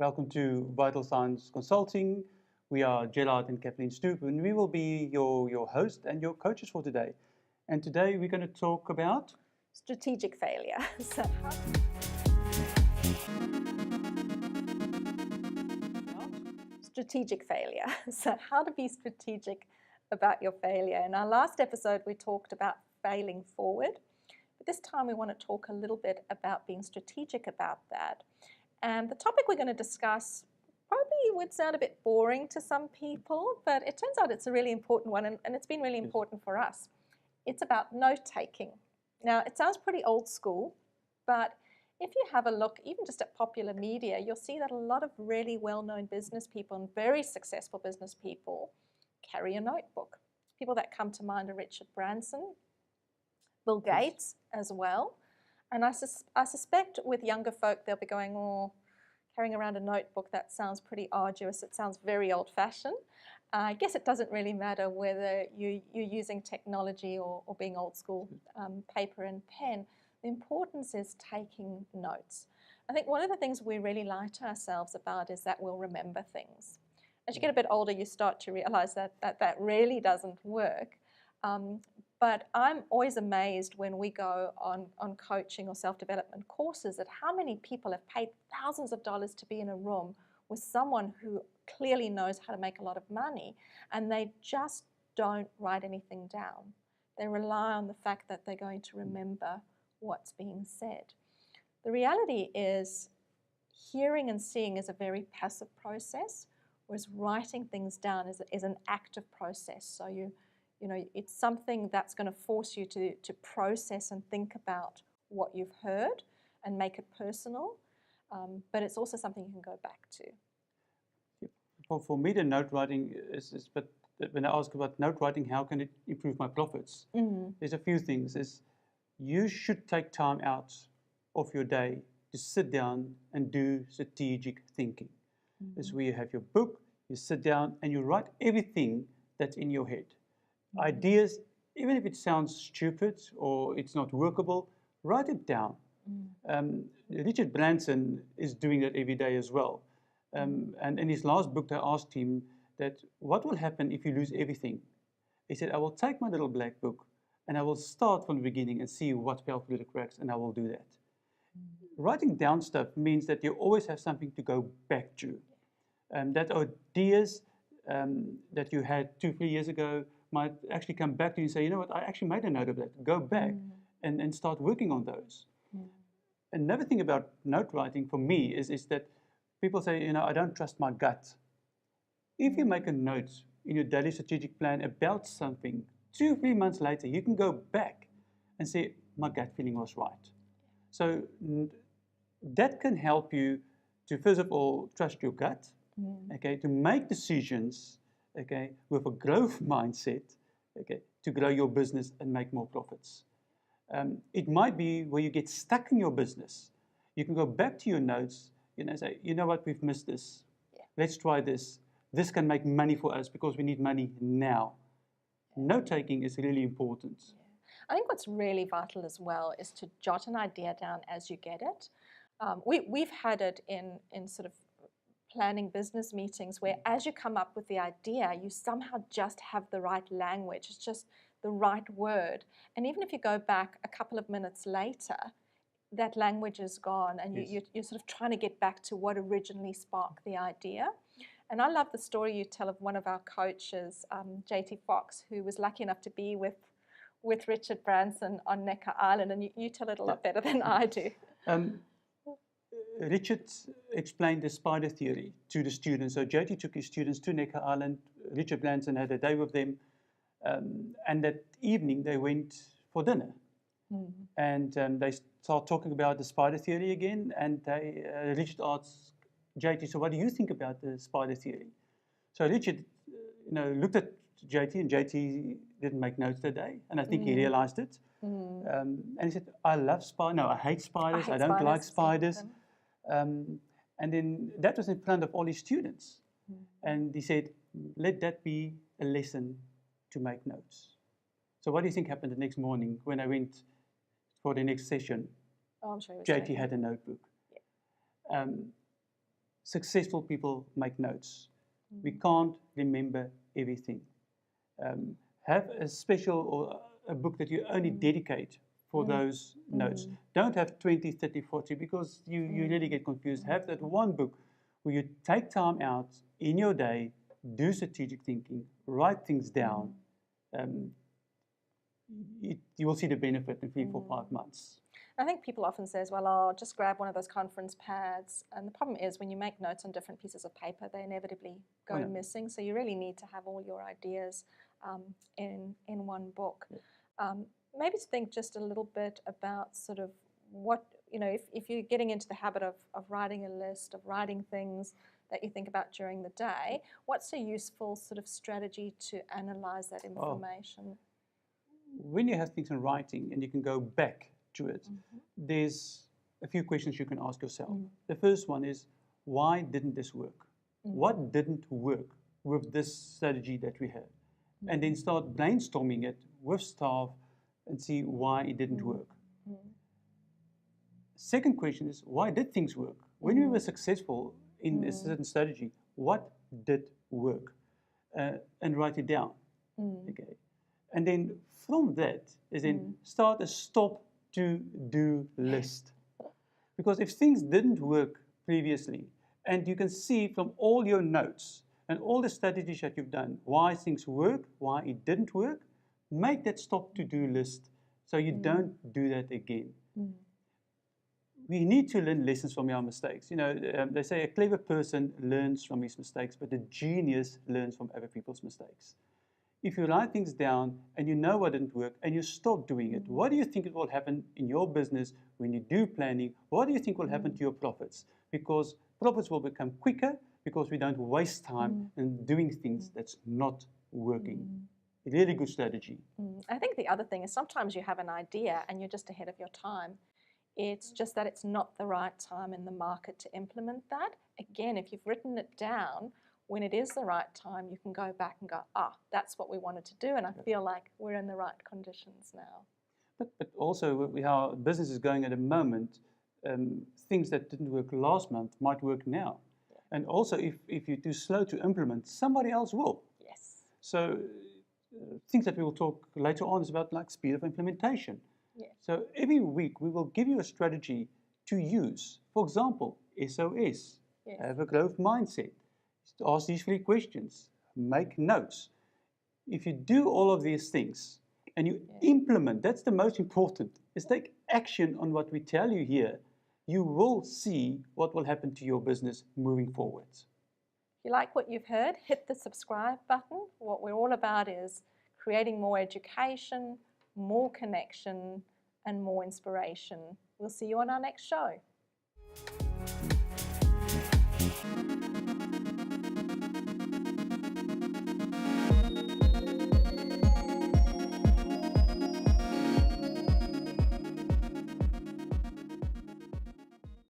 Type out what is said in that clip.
Welcome to Vital Signs Consulting. We are Gerhard and Kathleen and we will be your host and your coaches for today. And today we're going to talk about strategic failure. Strategic failure. So how to be strategic about your failure. In our last episode, we talked about failing forward. But this time we want to talk a little bit about being strategic about that. And the topic we're going to discuss probably would sound a bit boring to some people, but it turns out it's a really important one, and it's been really important for us. It's about note-taking. Now, it sounds pretty old school, but if you have a look, even just at popular media, you'll see that a lot of really well-known business people and very successful business people carry a notebook. People that come to mind are Richard Branson, Bill Gates as well. And I suspect with younger folk, they'll be going, oh, carrying around a notebook, that sounds pretty arduous. It sounds very old-fashioned. I guess it doesn't really matter whether you're using technology or being old school, paper and pen. The importance is taking notes. I think one of the things we really lie to ourselves about is that we'll remember things. As you get a bit older, you start to realize that really doesn't work. But I'm always amazed when we go on coaching or self-development courses at how many people have paid thousands of dollars to be in a room with someone who clearly knows how to make a lot of money, and they just don't write anything down. They rely on the fact that they're going to remember what's being said. The reality is hearing and seeing is a very passive process, whereas writing things down is an active process. So you know, it's something that's going to force you to process and think about what you've heard and make it personal, but it's also something you can go back to. For me, the note writing but when I ask about note writing, how can it improve my profits? There's a few things. You should take time out of your day to sit down and do strategic thinking. It's where you have your book, you sit down and you write everything that's in your head. Ideas, even if it sounds stupid or it's not workable, write it down. Richard Branson is doing that every day as well. And in his last book, I asked him that what will happen if you lose everything? He said, I will take my little black book and I will start from the beginning and see what fell through the cracks, and I will do that. Writing down stuff means that you always have something to go back to. That ideas that you had 2-3 years ago might actually come back to you and say, you know what, I actually made a note of that. Go back and start working on those. Another thing about note writing for me is that people say, you know, I don't trust my gut. If you make a note in your daily strategic plan about something, 2-3 months later, you can go back and say, my gut feeling was right. So that can help you to, first of all, trust your gut, okay, to make decisions, okay, with a growth mindset, okay, to grow your business and make more profits. It might be where you get stuck in your business. You can go back to your notes, you know, say, you know what, we've missed this. Let's try this. This can make money for us because we need money now. Note-taking is really important. I think what's really vital as well is to jot an idea down as you get it. We've had it in sort of planning business meetings where as you come up with the idea, you somehow just have the right language. It's just the right word. And even if you go back a couple of minutes later, that language is gone and you're sort of trying to get back to what originally sparked the idea. And I love the story you tell of one of our coaches, JT Fox, who was lucky enough to be with Richard Branson on Necker Island, and you tell it a lot better than I do. Richard explained the spider theory to the students. So JT took his students to Necker Island. Richard Branson had a day with them. And that evening they went for dinner. And they started talking about the spider theory again. And Richard asked JT, so what do you think about the spider theory? So Richard looked at JT, and JT didn't make notes that day. And I think he realized it. And he said, I love spiders. No, I hate spiders. I don't like spiders. And then that was in front of all his students. And he said, let that be a lesson to make notes. So what do you think happened the next morning when I went for the next session? Oh, I'm sure JT had a notebook. Yeah. successful people make notes. We can't remember everything. Have a special or a book that you only dedicate for those notes. Don't have 20, 30, 40 because you really get confused. Have that one book where you take time out in your day, do strategic thinking, write things down. You will see the benefit in 3, 4, 5 months. I think people often say, well, I'll just grab one of those conference pads. And the problem is when you make notes on different pieces of paper, they inevitably go missing. So you really need to have all your ideas in one book. Maybe to think just a little bit about sort of what, if you're getting into the habit of writing a list, of writing things that you think about during the day, what's a useful sort of strategy to analyze that information? When you have things in writing and you can go back to it, there's a few questions you can ask yourself. The first one is, why didn't this work? What didn't work with this strategy that we have? And then start brainstorming it with staff and see why it didn't work. Second question is, why did things work? When we were successful in a certain strategy, what did work? And write it down. Okay. And then from that is then start a stop-to-do list. Because if things didn't work previously, and you can see from all your notes and all the strategies that you've done, why things work, why it didn't work, make that stop-to-do list so you don't do that again. We need to learn lessons from our mistakes. They say a clever person learns from his mistakes, but a genius learns from other people's mistakes. If you write things down and you know what didn't work and you stop doing it, what do you think it will happen in your business when you do planning? What do you think will happen to your profits? Because profits will become quicker because we don't waste time in doing things that's not working. A really good strategy. I think the other thing is sometimes you have an idea and you're just ahead of your time. It's just that it's not the right time in the market to implement that. Again, if you've written it down, when it is the right time, you can go back and go, that's what we wanted to do, and I feel like we're in the right conditions now. But also, with how business is going at the moment, things that didn't work last month might work now. Yeah. And also, if you're too slow to implement, somebody else will. Yes. So things that we will talk later on is about like speed of implementation. Yeah. So every week we will give you a strategy to use. For example, SOS, have a growth mindset. Ask these 3 questions, make notes. If you do all of these things and you implement, that's the most important, is take action on what we tell you here, you will see what will happen to your business moving forwards. If you like what you've heard, hit the subscribe button. What we're all about is creating more education, more connection, and more inspiration. We'll see you on our next show.